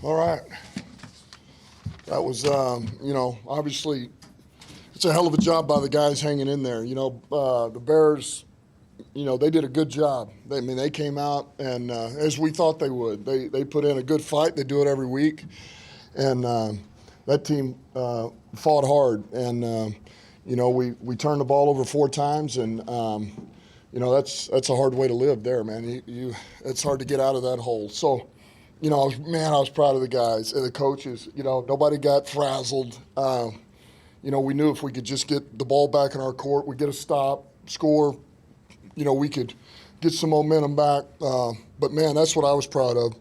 All right. That was, obviously it's a hell of a job by the guys hanging in there. The Bears, they did a good job. They came out and as we thought they would. They put in a good fight. They do it every week. And that team fought hard. And, we turned the ball over 4 times. And, that's a hard way to live there, man. It's hard to get out of that hole. So, I was proud of the guys and the coaches. Nobody got frazzled. We knew if we could just get the ball back in our court, we'd get a stop, score, we could get some momentum back. But, man, that's what I was proud of.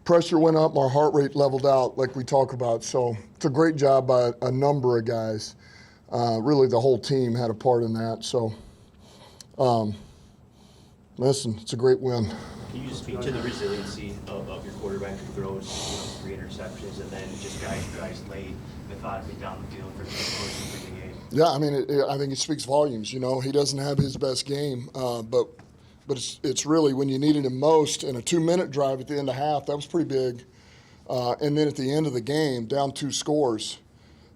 Pressure went up, our heart rate leveled out like we talk about. So it's a great job by a number of guys. Really, the whole team had a part in that. So, listen, it's a great win. Can you just speak to the resiliency of your quarterback who throws 3 interceptions and then just guys lay methodically down the field for the game? Yeah, I think it speaks volumes. He doesn't have his best game, but it's really when you needed him most in a 2-minute drive at the end of half, that was pretty big. And then at the end of the game, down 2 scores,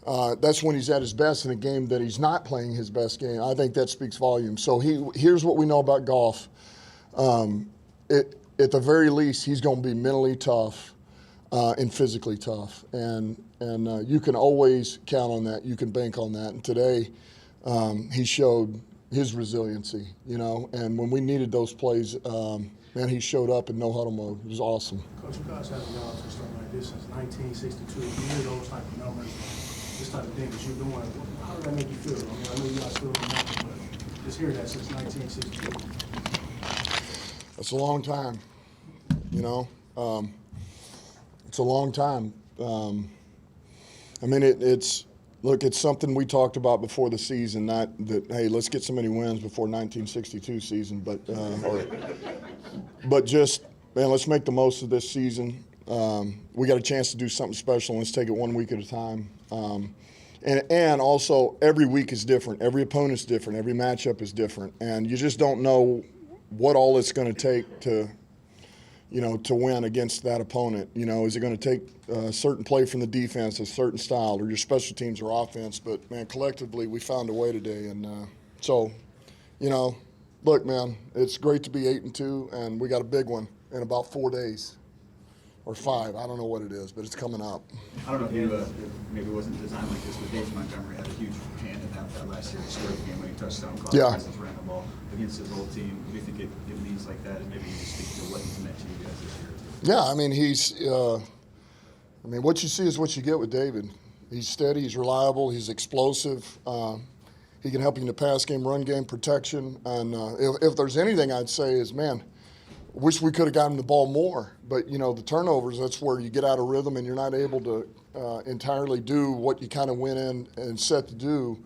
that's when he's at his best in a game that he's not playing his best game. I think that speaks volumes. So here's what we know about Goff. At the very least, he's going to be mentally tough and physically tough. And you can always count on that. You can bank on that. And today, he showed his resiliency, and when we needed those plays, he showed up in no huddle mode. It was awesome. Coach, you guys haven't gone to something like this since 1962. You hear those type of numbers, this type of thing that you're doing. How did that make you feel? I know you guys still don't know, but just hear that since 1962. That's a long time, it's a long time. It's something we talked about before the season, not that, hey, let's get so many wins before 1962 season, but just, man, let's make the most of this season. We got a chance to do something special. Let's take it 1 week at a time. And also, every week is different. Every opponent's different. Every matchup is different. And you just don't know what all it's going to take to win against that opponent. Is it going to take a certain play from the defense, a certain style, or your special teams or offense? But, man, collectively, we found a way today. And look, man, it's great to be 8-2, and we got a big one in about 4 days or 5. I don't know what it is, but it's coming up. I don't know if you maybe it wasn't designed like this, but David Montgomery had a huge hand in that last year's scoring game when he touchdown caught ran the ball against his old team. Do you think it means like that, and maybe you just speak to what he's meant to you guys this year? Yeah, he's what you see is what you get with David. He's steady, he's reliable, he's explosive. He can help you in the pass game, run game, protection. And if there's anything I'd say is, man, wish we could have gotten the ball more. But, the turnovers, that's where you get out of rhythm and you're not able to entirely do what you kind of went in and set to do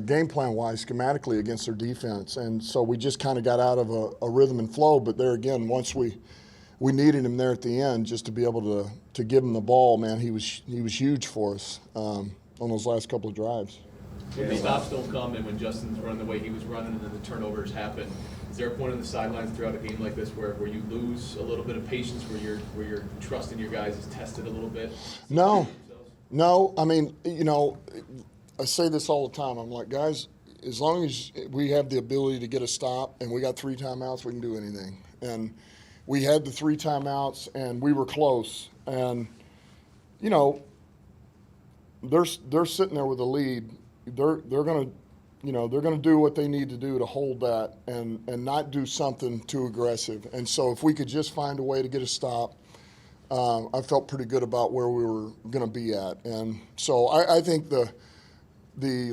game plan-wise, schematically against their defense. And so we just kind of got out of a rhythm and flow. But there again, once we needed him there at the end just to be able to give him the ball, man, he was huge for us on those last couple of drives. When the stops don't come and when Justin's running the way he was running and then the turnovers happen, is there a point on the sidelines throughout a game like this where you lose a little bit of patience, where your trust in your guys is tested a little bit? No. I say this all the time. I'm like, guys, as long as we have the ability to get a stop and we got 3 timeouts, we can do anything. And we had the 3 timeouts and we were close. And, they're sitting there with a lead. They're going to do what they need to do to hold that and not do something too aggressive. And so if we could just find a way to get a stop, I felt pretty good about where we were going to be at. And so I think the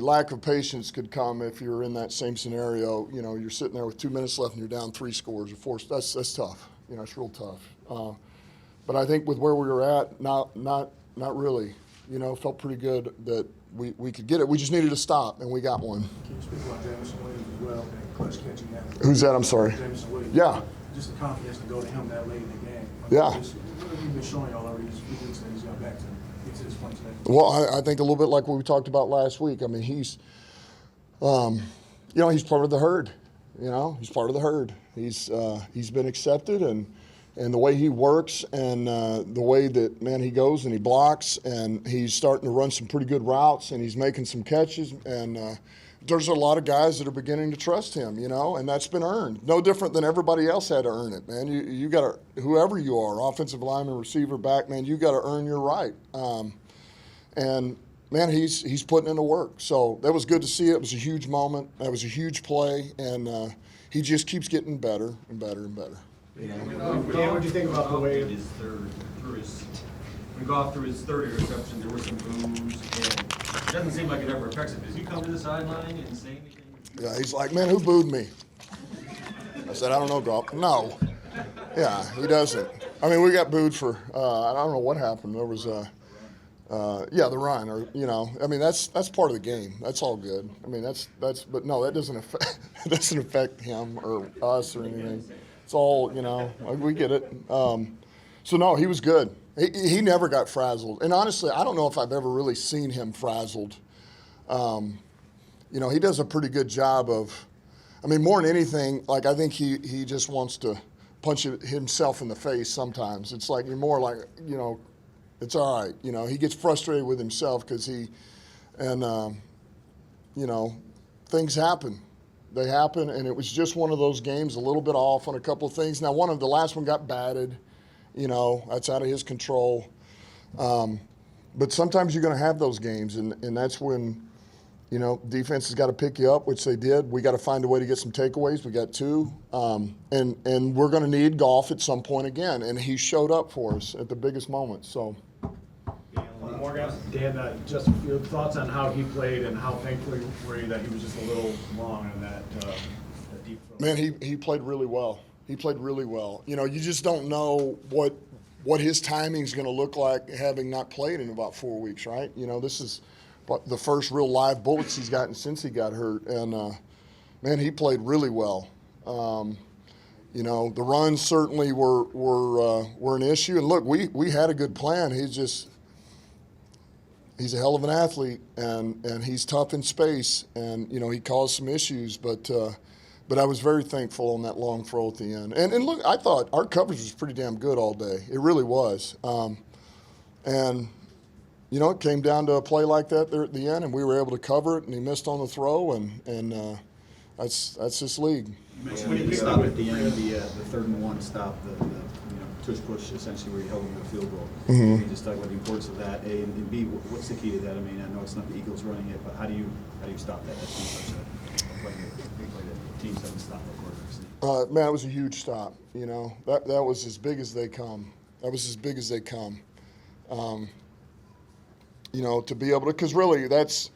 lack of patience could come if you're in that same scenario. You're sitting there with 2 minutes left and you're down 3 scores or 4. That's tough. It's real tough. But I think with where we were at, not really. Felt pretty good that we could get it. We just needed a stop, and we got one. Can you speak about Jamison Williams as well and clutch catching that? Who's that? I'm sorry. Jamison Williams. Yeah. Just the confidence to go to him that late in the game. Yeah. What have you been showing y'all over these few weeks that he's got back to get to this point today? Well, I think a little bit like what we talked about last week. He's, he's part of the herd. He's part of the herd. He's been accepted, and and the way he works and the way that, man, he goes and he blocks and he's starting to run some pretty good routes and he's making some catches. And there's a lot of guys that are beginning to trust him, you know, and that's been earned. No different than everybody else had to earn it, man. You got to, whoever you are, offensive lineman, receiver, back, man, you got to earn your right. And man, he's putting in the work. So that was good to see. It was a huge moment. That was a huge play, and he just keeps getting better and better and better. You know? Dan, what do you think about the way when Goff threw his third interception, there were some boos, and it doesn't seem like it ever affects him. Does he come to the sideline and say anything? Yeah, he's like, man, who booed me? I said, I don't know, Goff. No. Yeah, he doesn't. I mean, we got booed for, I don't know what happened. There was the run, or, you know, I mean, that's part of the game. That's all good. I mean, but no, that doesn't affect him or us or anything. It's all, you know, we get it. So no, he was good. He never got frazzled. And honestly, I don't know if I've ever really seen him frazzled. You know, he does a pretty good job of, I mean, more than anything, like, I think he just wants to punch himself in the face sometimes. It's like, you're more like, you know, it's all right. You know, he gets frustrated with himself because you know, things happen. They happen, and it was just one of those games, a little bit off on a couple of things. Now, the last one got batted. You know, that's out of his control. But sometimes you're going to have those games, and that's when, you know, defense has got to pick you up, which they did. We got to find a way to get some takeaways. We got 2. And we're going to need Goff at some point again. And he showed up for us at the biggest moment. So. One more, guys. Dan, just your thoughts on how he played and how thankful were you that he was just a little long on that deep throw? Man, he played really well. He played really well. You know, you just don't know what his timing's going to look like having not played in about 4 weeks, right? You know, this is the first real live bullets he's gotten since he got hurt. And, man, he played really well. You know, the runs certainly were an issue. And, look, we had a good plan. He's a hell of an athlete, and he's tough in space. And, you know, he caused some issues. But I was very thankful on that long throw at the end. And look, I thought our coverage was pretty damn good all day. It really was. And, you know, it came down to a play like that there at the end, and we were able to cover it, and he missed on the throw, and that's this league. You mentioned the stop at the end, the 3rd and 1 stop, the tush push essentially where you held him to the field goal. Mm-hmm. You just talk about the importance of that, A, and B, what's the key to that? I mean, I know it's not the Eagles running it, but how do you stop that? That's been such a play that teams haven't stopped before. Man, it was a huge stop. You know, that was as big as they come. You know, to be able to, because really that's,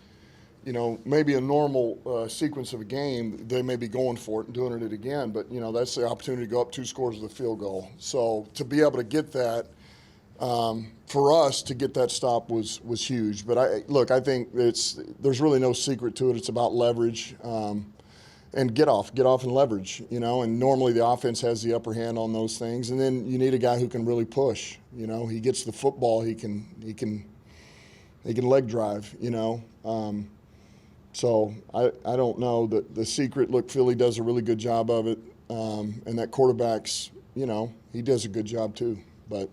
you know, maybe a normal sequence of a game, they may be going for it and doing it again, but, you know, that's the opportunity to go up 2 scores with a field goal. So to be able to get that, for us to get that stop was huge. But I think there's really no secret to it. It's about leverage. And get off and leverage, you know, and normally the offense has the upper hand on those things. And then you need a guy who can really push, you know, he gets the football, he can leg drive, you know. So I don't know the secret. Look, Philly does a really good job of it. And that quarterback's, you know, he does a good job too. But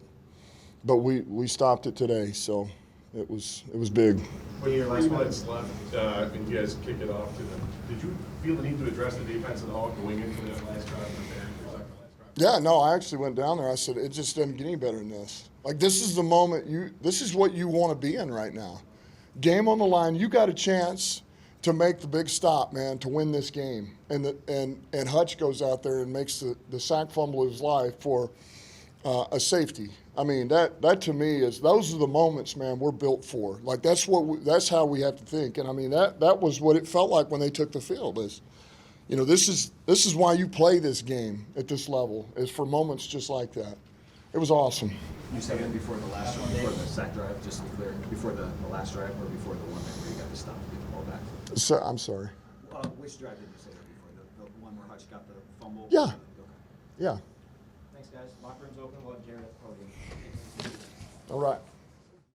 we stopped it today, so it was big. When your 3 minutes left, and you guys kick it off to them, did you feel the need to address the defense at all going into that last drive? Yeah, no, I actually went down there. I said, it just doesn't get any better than this. Like, this is the moment this is what you want to be in right now. Game on the line, you got a chance to make the big stop, man, to win this game. And Hutch goes out there and makes the sack fumble of his life for a safety. I mean, that to me those are the moments, man, we're built for. Like, that's how we have to think. And I mean, that was what it felt like when they took the field. Is, you know, this is why you play this game at this level, is for moments just like that. It was awesome. You said it before the last one, before the sack drive, just to be clear, before the last drive or before the one where you got to stop and get the ball back? So, I'm sorry. Which drive did you say before? The one where Hutch got the fumble? Yeah. Okay. Yeah. Thanks, guys. Locker room's open. We'll have Jared at the podium. All right.